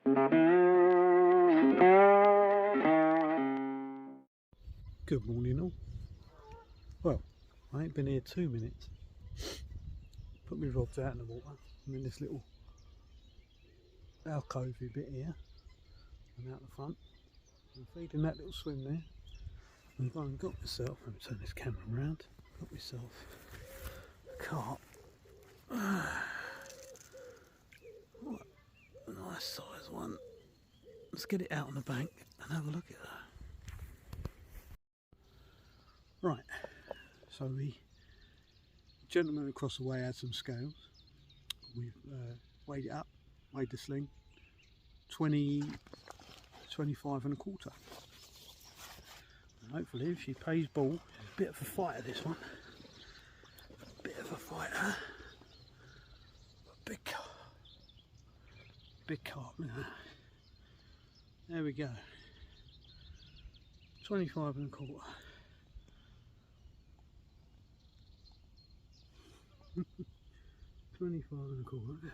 Good morning all. Well, I ain't been here 2 minutes. Put my rods out in the water. I'm in this little alcovey bit here and out the front. I'm feeding that little swim there. And I've gone and got myself, let me turn this camera around, got myself a carp. What a nice size one. Let's get it out on the bank and have a look at that. Right, so the gentleman across the way had some scales. We've weighed it up, weighed the sling, 25 and a quarter. And hopefully if she pays ball, it's a bit of a fighter this one. A bit of a fighter. Big carp. Big carp, look at that. There we go. 25 and a quarter. 25 and a quarter.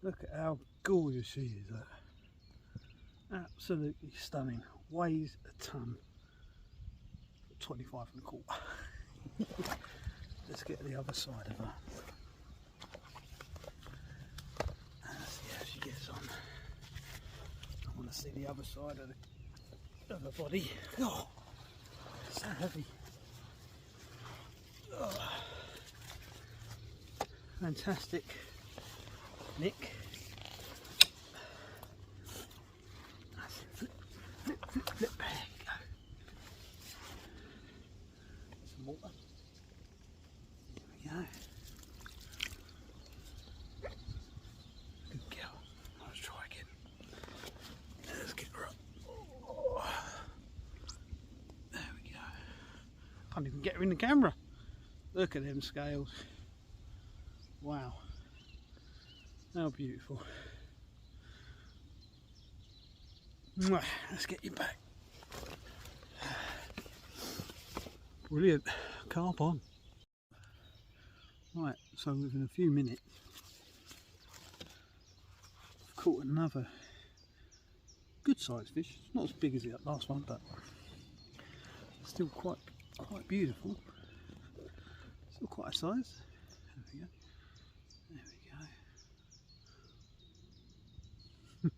Look at how gorgeous she is. That. Absolutely stunning. Weighs a ton. 25 and a quarter. Let's get to the other side of her. Let's see how she gets on. I want to see the other side of the body. Oh, so heavy. Oh. Fantastic nick. Flip, flip, flip, flip. There you go. Some water. There we go. Good girl. Let's try again. Let's get her up. Oh. There we go. Can't even get her in the camera. Look at them scales. Wow, how beautiful. Let's get you back. Brilliant, carp on. Right, so within a few minutes I've caught another good sized fish. It's not as big as the last one, but still quite beautiful. Still quite a size. There we go. There we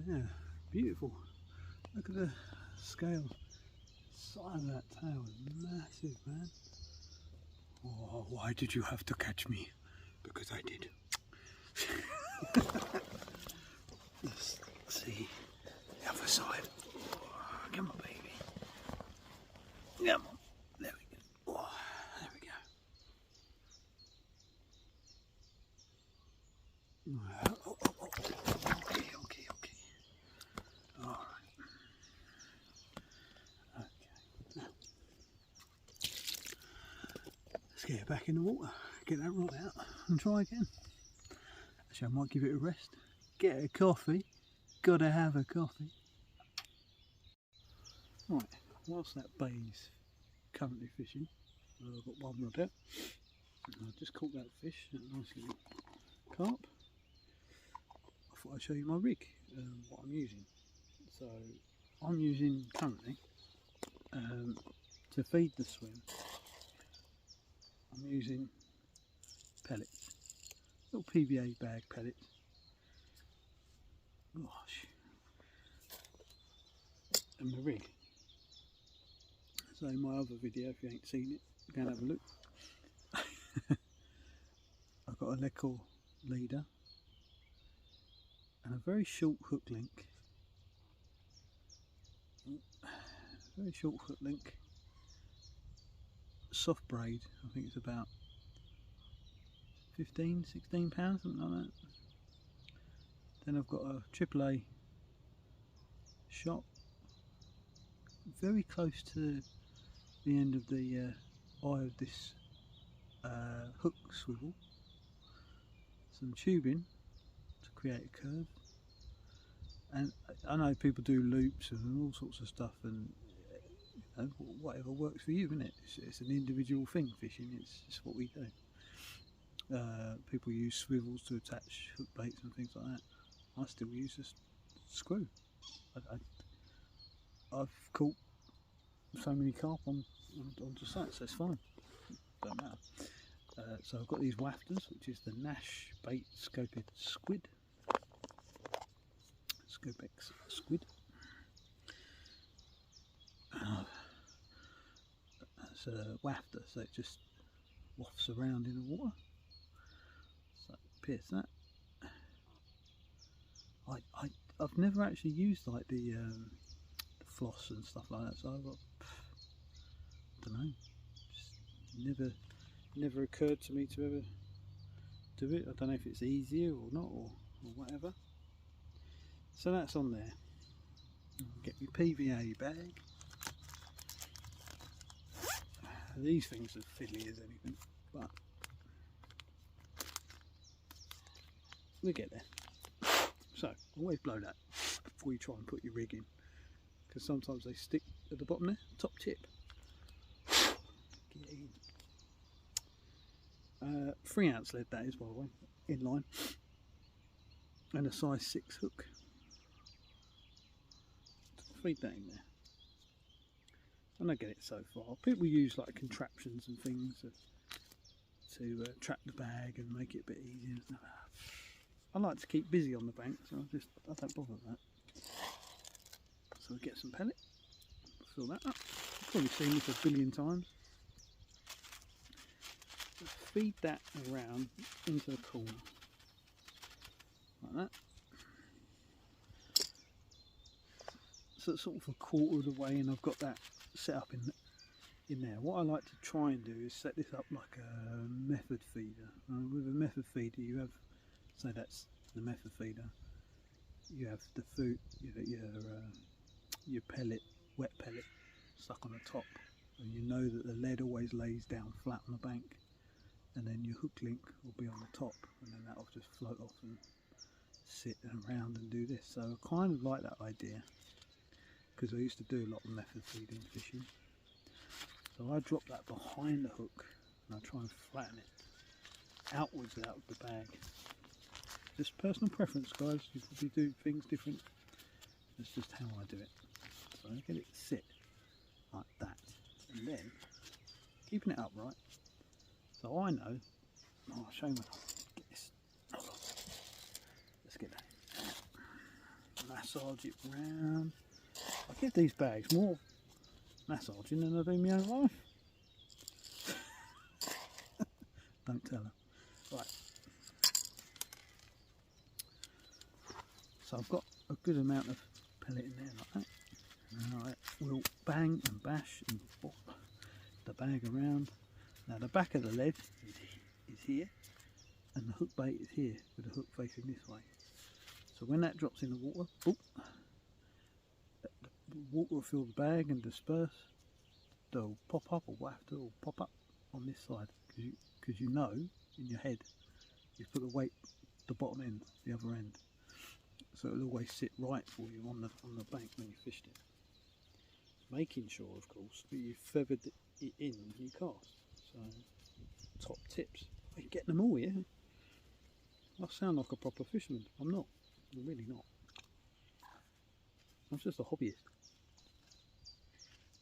go. Yeah, beautiful. Look at the scale. Size of that tail is massive, man. Oh, why did you have to catch me? Because I did. Let's see the other side. Oh, come on, baby. Come on. There we go. Oh, there we go. Oh, okay. All right. Okay. Now, let's get it back in the water. Get that rod out and try again. Actually, I might give it a rest. Get a coffee. Gotta have a coffee. Right. Whilst that bay's currently fishing, I've got one rod out. I just caught that fish, a nice little carp. I thought I'd show you my rig, what I'm using. So I'm using currently to feed the swim. I'm using pellets, little PVA bag pellets. Gosh, and the rig. So in my other video, if you ain't seen it, go and have a look. I've got a lecal leader and a very short hook link. Very short hook link. Soft braid, I think it's about 15, 16 pounds, something like that. Then I've got a AAA shot, very close to the end of the eye of this hook swivel. Some tubing to create a curve, and I know people do loops and all sorts of stuff, and you know, whatever works for you, isn't it? It's an individual thing, fishing. It's what we do. People use swivels to attach hook baits and things like that. I still use a screw. I've caught so many carp onto sight, so it's fine. Don't matter. So I've got these wafters, which is the Nash bait scoped squid. Scopex squid. It's a wafter, so it just wafts around in the water. So pierce that. I've never actually used like the floss and stuff like that, so I've got, I don't know, just never occurred to me to ever do it. I don't know if it's easier or not, or whatever. So that's on there. I'll get my PVA bag. These things are fiddly as anything, but we'll get there. So always blow that before you try and put your rig in, because sometimes they stick at the bottom there, top tip. Get in. 3 ounce lead that is, by the way, inline, and a size 6 hook. Feed that in there. And I get it so far. People use like contraptions and things to trap the bag and make it a bit easier. I like to keep busy on the bank, so I don't bother with that. So we get some pellet, fill that up. You've probably seen this a billion times. Just feed that around into the corner, like that. So it's sort of a quarter of the way, and I've got that set up in there. What I like to try and do is set this up like a method feeder. With a method feeder, you have, so that's the method feeder. You have the food, your pellet, wet pellet, stuck on the top, and you know that the lead always lays down flat on the bank, and then your hook link will be on the top, and then that'll just float off and sit around and do this. So I kind of like that idea, because I used to do a lot of method feeding fishing. So I drop that behind the hook and I try and flatten it outwards out of the bag. Just personal preference, guys. You probably do things different. That's just how I do it. So I get it to sit like that, and then keeping it upright. So I know. I'll show you. Get this. Let's get that. Massage it round. I give these bags more massaging than I do my own life. Don't tell her. Right. So I've got a good amount of pellet in there like that. And I will bang and bash and pop the bag around. Now the back of the lead is here, and the hook bait is here with the hook facing this way. So when that drops in the water, boop, the water will fill the bag and disperse. They'll pop up, or wafter will pop up on this side, because you know in your head you've put the weight the bottom end, the other end, so it'll always sit right for you on the bank when you fished it. Making sure, of course, that you feathered it in when you cast. So top tips. I can get them all here. I sound like a proper fisherman. I'm not. I'm really not. I'm just a hobbyist.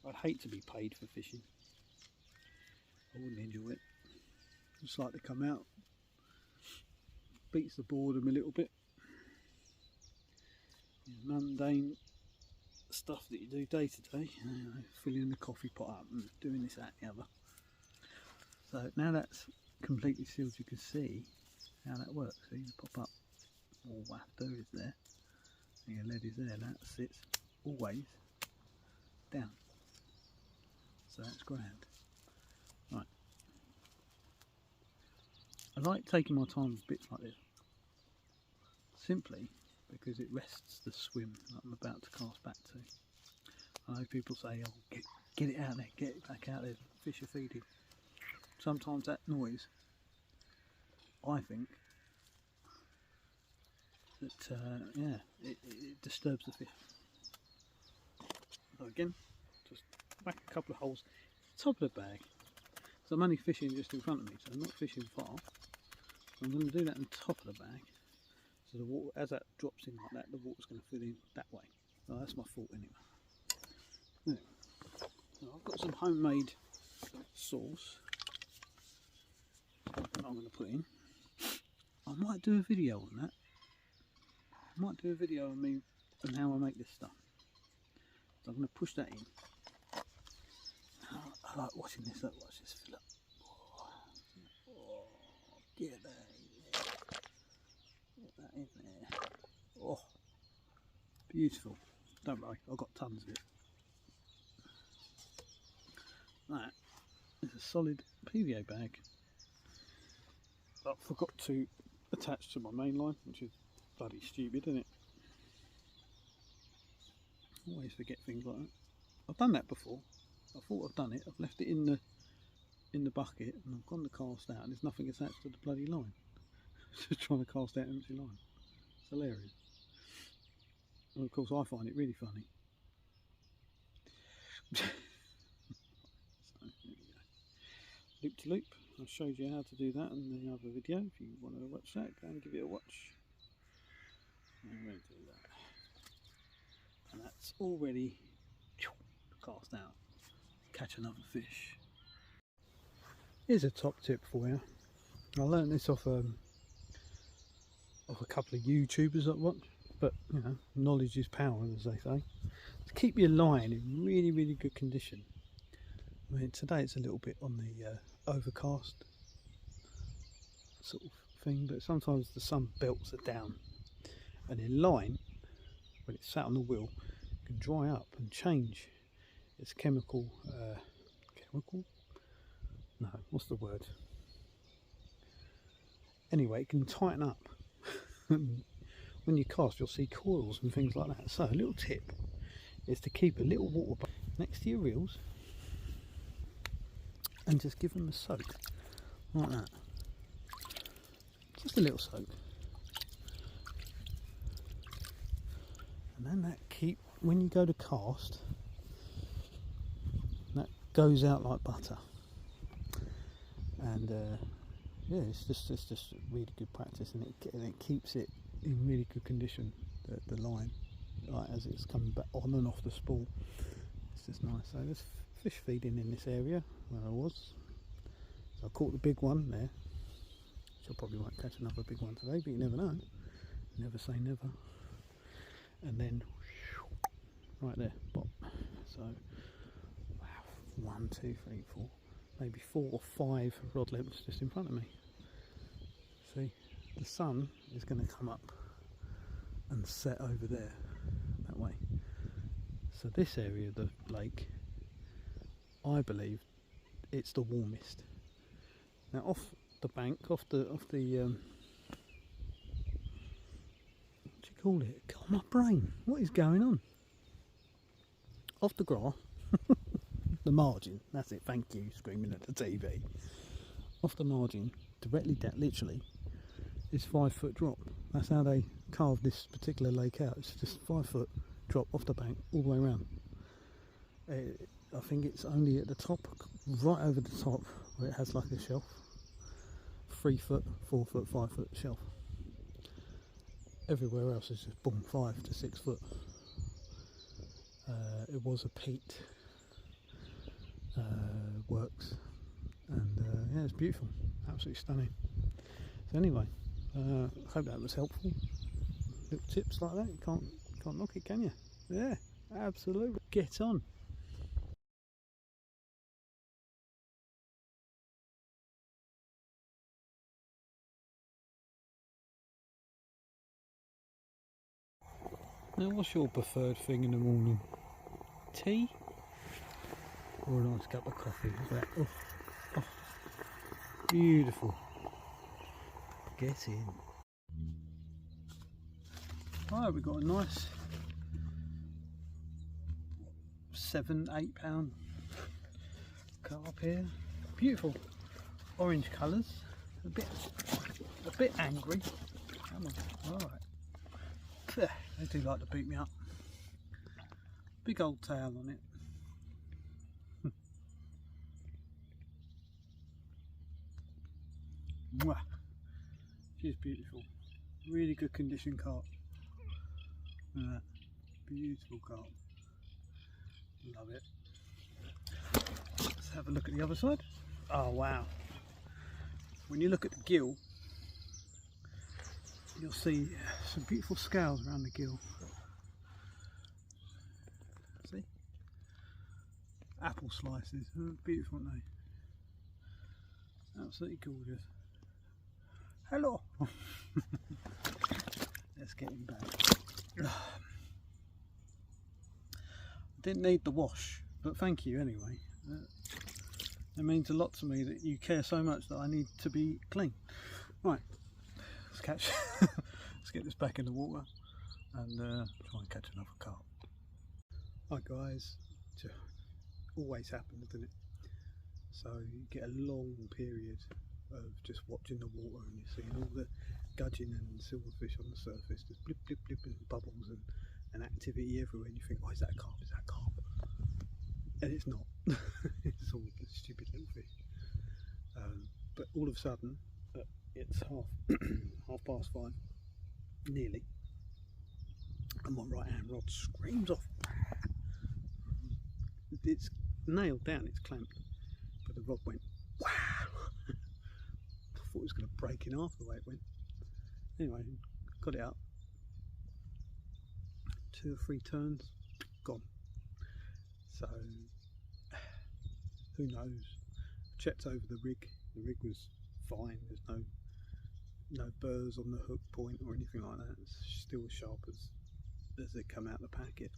I'd hate to be paid for fishing. I wouldn't enjoy it. Just like to come out, beats the boredom a little bit. Mundane stuff that you do day to day, filling the coffee pot up and doing this, that, and the other. So now that's completely sealed, you can see how that works. So you pop up, all wafter is there, and your lead is there. That sits always down. So that's grand. Right. I like taking my time with bits like this, simply because it rests the swim that I'm about to cast back to. I know people say, oh, get it out there, get it back out there, fish are feeding. Sometimes that noise, I think, that yeah, it disturbs the fish. So again, just whack a couple of holes, top of the bag. So I'm only fishing just in front of me, so I'm not fishing far. I'm going to do that on top of the bag, so the water, as that drops in like that, the water's going to fill in that way. Oh, that's my fault anyway. Now, I've got some homemade sauce that I'm going to put in. I might do a video on that. I might do a video on me and how I make this stuff. So I'm going to push that in. I like watching this. Look, watch this fill up. Oh, get that in there. Get that in there. Oh, beautiful. Don't worry, I've got tons of it. That is a solid PVA bag. I forgot to attach to my main line, which is bloody stupid, isn't it? Always forget things like that. I've done that before. I thought I've done it. I've left it in the bucket and I've gone to cast out and there's nothing attached to the bloody line. Just trying to cast out an empty line. It's hilarious. And of course I find it really funny. So there we go. Loop to loop. I showed you how to do that in the other video. If you want to watch that, go and give it a watch. I'm going to do that. And that's already cast out. Catch another fish. Here's a top tip for you. I learned this off a couple of YouTubers that watch, but you know, knowledge is power, as they say. To keep your line in really good condition. I mean, today it's a little bit on the overcast sort of thing, but sometimes the sun belts it down, and in line, when it's sat on the wheel, it can dry up and change its chemical. No, what's the word? Anyway, it can tighten up. When you cast, you'll see coils and things like that. So a little tip is to keep a little water bucket next to your reels and just give them a soak like that. Just a little soak, and then that when you go to cast, that goes out like butter. And yeah, it's just really good practice, and it keeps it in really good condition. The line, like as it's coming back on and off the spool, it's just nice. So there's fish feeding in this area where I was. So I caught the big one there. Which I probably won't catch another big one today, but you never know. Never say never. And then right there, bop. So wow, 1, 2, 3, 4. Maybe 4 or 5 rod lengths just in front of me. See, the sun is going to come up and set over there, that way. So this area of the lake, I believe, it's the warmest. Now off the bank, off the what do you call it? God, my brain, what is going on? Off the grass. The margin, that's it, thank you, screaming at the TV. Off the margin, directly down, literally, is 5 foot drop. That's how they carved this particular lake out. It's just 5 foot drop off the bank all the way around. I think it's only at the top, right over the top, where it has like a shelf. 3 foot, 4 foot, 5 foot shelf. Everywhere else is just boom, 5 to 6 foot. It was a peat works, and yeah, it's beautiful, absolutely stunning. So anyway, I hope that was helpful. Little tips like that, you can't knock it, can you? Yeah, absolutely. Get on. Now, what's your preferred thing in the morning? Tea or a nice cup of coffee? Is that? Oh, beautiful. Get in. Right, we've got a nice 7-8 pound carp here. Beautiful orange colours. A bit angry. Come on. All right. They do like to beat me up. Big old tail on it. Mwah. She's beautiful. Really good condition carp. Look at that. Beautiful carp. Love it. Let's have a look at the other side. Oh wow. When you look at the gill, you'll see some beautiful scales around the gill. See? Apple slices. Beautiful, aren't they? Absolutely gorgeous. Hello! Let's get him back. Didn't need the wash, but thank you anyway. It means a lot to me that you care so much that I need to be clean. Right, let's catch. Let's get this back in the water and try and catch another carp. Hi guys, always happens, doesn't it? So you get a long period of just watching the water and you're seeing all the gudgeon and silverfish on the surface, just blip blip blip and bubbles and activity everywhere, and you think, oh, is that a carp? Is that a carp? And it's not. It's all the stupid little fish. But all of a sudden, it's half past 5, nearly, and my right hand rod screams off. It's nailed down, it's clamped, but the rod went wow. I thought it was going to break in half the way it went. Anyway, got it up, 2 or 3 turns, gone. So who knows? Checked over the rig was fine. There's no burrs on the hook point or anything like that. It's still as sharp as they come out the packet.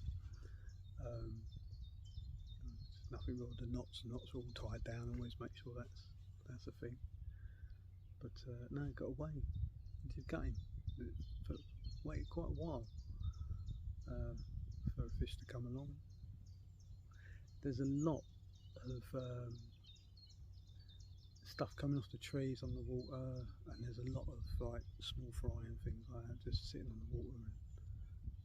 Nothing wrong with the knots. The knots are all tied down. Always make sure that's a thing. But no, it got away. It did gut him. It waited quite a while for a fish to come along. There's a lot of stuff coming off the trees on the water, and there's a lot of like small fry and things like that just sitting on the water and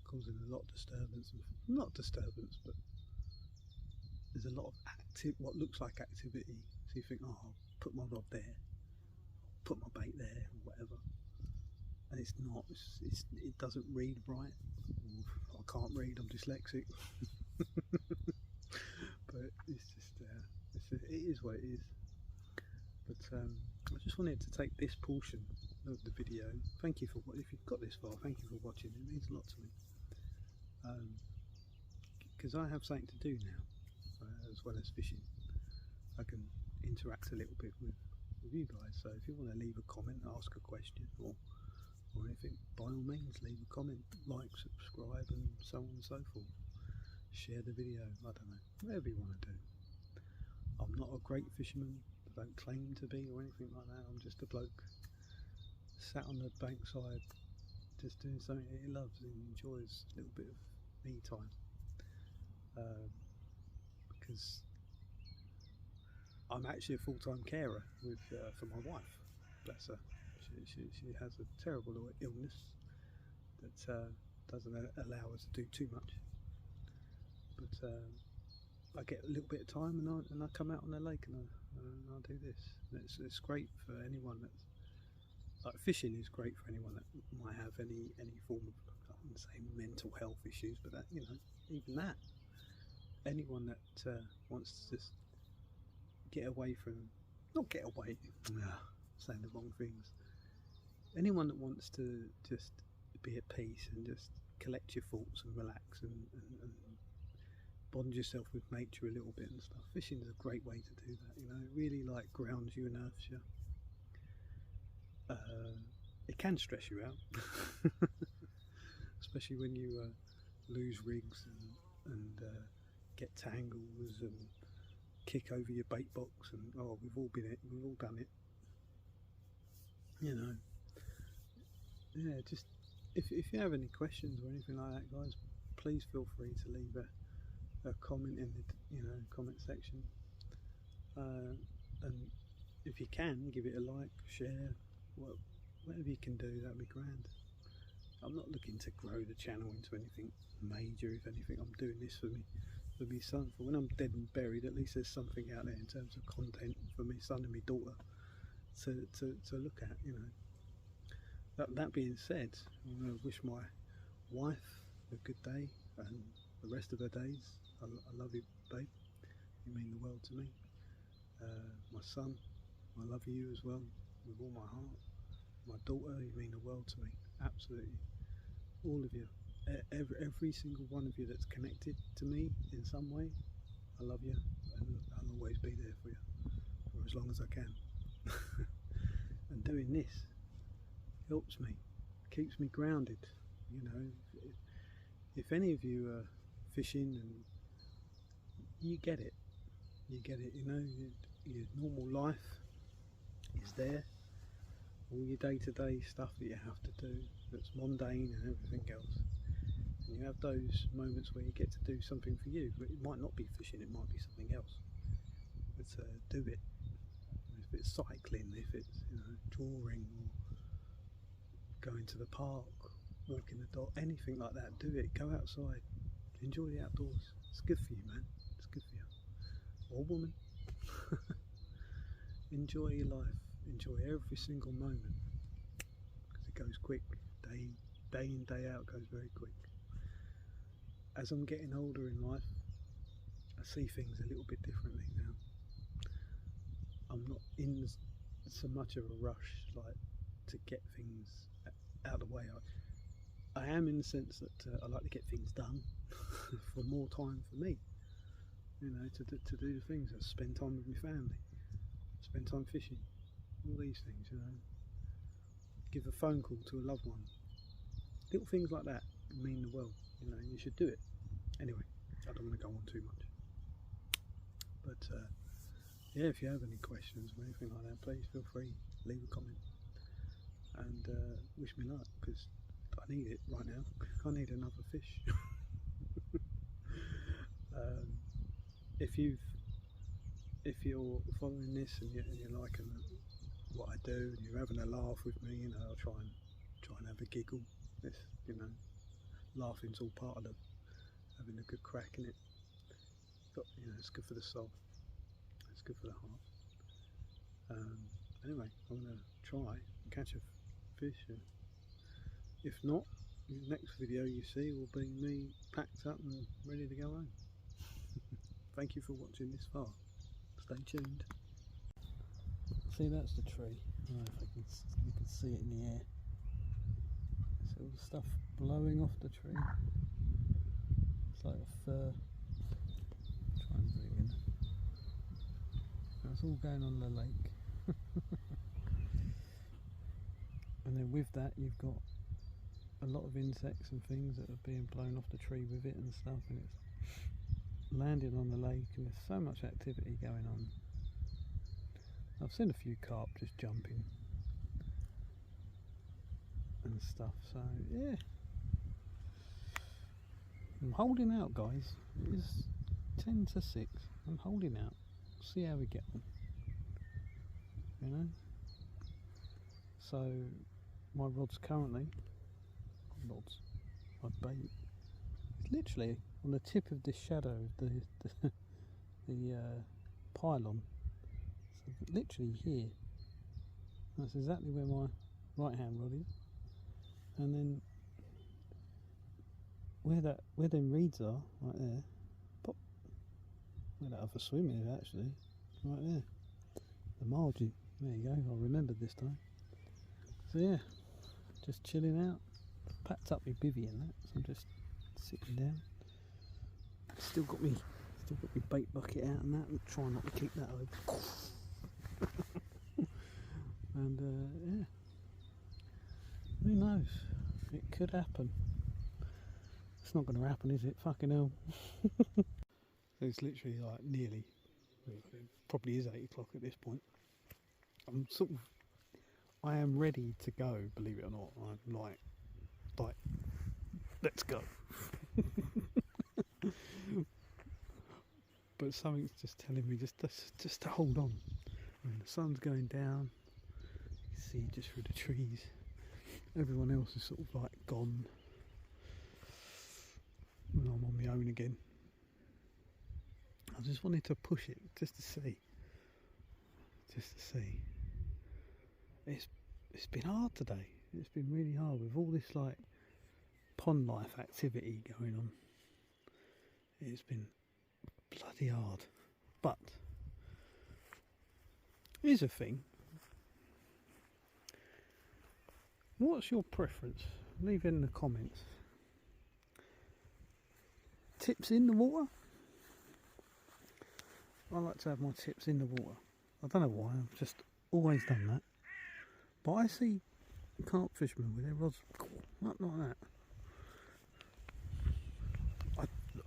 causing a lot of disturbance. Not disturbance, but there's a lot of what looks like activity. So you think, oh, I'll put my rod there, put my bait there, or whatever, and it's not. It doesn't read right. I can't read. I'm dyslexic. But it's just it is what it is. But I just wanted to take this portion of the video. Thank you if you've got this far. Thank you for watching. It means a lot to me. Because I have something to do now, as well as fishing. I can interact a little bit with you guys. So if you want to leave a comment, ask a question, or anything, by all means, leave a comment, like, subscribe, and so on and so forth. Share the video. I don't know, whatever you want to do. I'm not a great fisherman. I don't claim to be or anything like that. I'm just a bloke sat on the bankside, just doing something that he loves and enjoys, a little bit of me time. Because I'm actually a full-time carer for my wife. Bless her. She has a terrible illness that doesn't allow us to do too much. But I get a little bit of time, and I come out on the lake and I do this. And it's great for anyone that's like, fishing is great for anyone that might have any form of, I wouldn't say mental health issues, but that, you know, even that, anyone that wants to just get away from, not get away, saying the wrong things. Anyone that wants to just be at peace and just collect your thoughts and relax and bond yourself with nature a little bit and stuff. Fishing is a great way to do that, you know. It really like grounds you and earths you. It can stress you out, especially when you lose rigs and get tangles and kick over your bait box, and oh, we've all done it, you know. Yeah, just if you have any questions or anything like that, guys, please feel free to leave a comment in the comment section, and if you can, give it a like, share, whatever you can do, that'd be grand. I'm not looking to grow the channel into anything major. If anything, I'm doing this for me son. For when I'm dead and buried, at least there's something out there in terms of content for me son and my daughter to look at, you know. that being said, I want to wish my wife a good day and the rest of her days. I love you, babe. You mean the world to me. My son, I love you as well with all my heart. My daughter, you mean the world to me. Absolutely. All of you. Every single one of you that's connected to me in some way, I love you and I'll always be there for you for as long as I can. And doing this helps me, keeps me grounded. You know, if any of you are fishing and you get it, you know, your normal life is there, all your day-to-day stuff that you have to do that's mundane and everything else, and you have those moments where you get to do something for you. It might not be fishing, it might be something else, but do it. If it's cycling, if it's, you know, drawing or going to the park, walking the dog, anything like that, do it. Go outside, enjoy the outdoors. It's good for you, man. It's good for you. Or woman. Enjoy your life. Enjoy every single moment, because it goes quick. Day in, day out goes very quick. As I'm getting older in life, I see things a little bit differently now. I'm not in so much of a rush, like, to get things out of the way. I am in the sense that I like to get things done for more time for me, you know, to do the things. I spend time with my family, spend time fishing, all these things, you know. Give a phone call to a loved one. Little things like that mean the world, you know. You should do it. Anyway, I don't want to go on too much. But yeah, if you have any questions or anything like that, please feel free, leave a comment and wish me luck, because I need it right now. I need another fish. If you're following this and you're liking what I do and you're having a laugh with me, you know, I'll try and have a giggle. This, you know, laughing's all part of having a good crack in it. But, you know, it's good for the soul. It's good for the heart. Anyway, I'm going to try and catch a fish. And if not, the next video you see will be me packed up and ready to go home. Thank you for watching this far. Stay tuned. See, that's the tree. I don't know if you can see it in the air. See all the stuff blowing off the tree. It's like a fir. Try and zoom in. That's all going on the lake. And then with that you've got a lot of insects and things that are being blown off the tree with it and stuff, and it's landing on the lake, and there's so much activity going on. I've seen a few carp just jumping and stuff, so yeah. I'm holding out, guys. It is 10 to 6. I'm holding out. See how we get on. You know? So my rod's currently, my bait, it's literally on the tip of this shadow of the pylon. So literally here. That's exactly where my right hand rod is. And then where them reeds are, right there, pop, where that other swim is actually, right there, the margin, there you go, I'll remember this time. So yeah, just chilling out, packed up my bivvy and that, so I'm just sitting down, still got me bait bucket out and that, and try not to keep that open. And yeah, who knows, it could happen. It's not going to happen, is it? Fucking hell. So it's literally like nearly, it probably is 8 o'clock at this point. I am ready to go, believe it or not. I'm like, let's go. But something's just telling me just to hold on. When the sun's going down, you can see just through the trees. Everyone else is sort of like gone. And I'm on my own again. I just wanted to push it just to see. It's been hard today. It's been really hard with all this like pond life activity going on. It's been bloody hard. But here's a thing. What's your preference? Leave it in the comments. Tips in the water? I like to have my tips in the water. I don't know why, I've just always done that. But I see carp fishermen with their rods up like that.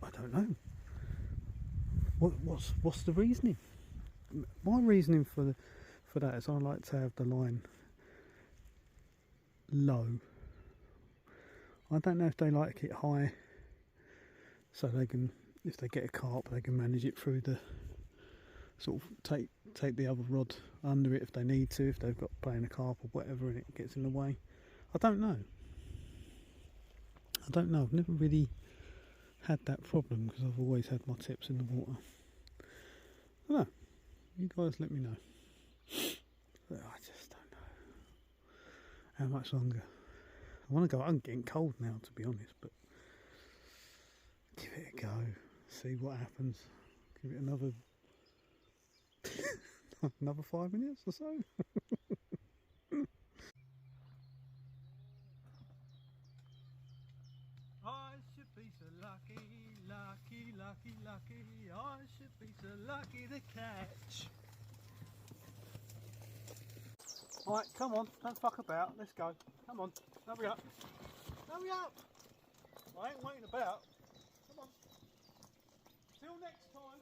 I don't know. What's the reasoning? My reasoning for that is I like to have the line low. I don't know if they like it high, so they can, if they get a carp, they can manage it through the sort of take the other rod under it if they need to, if they've got playing a carp or whatever and it gets in the way. I don't know. I've never really had that problem because I've always had my tips in the water. I don't know. You guys let me know. I just don't know how much longer. I want to go. I'm getting cold now, to be honest, but give it a go. See what happens. Give it another 5 minutes or so. I should be so lucky, lucky, lucky, lucky. I should be so lucky to catch. Right, come on, don't fuck about. Let's go. Come on, hurry up. Hurry up. I ain't waiting about. Come on. Till next time.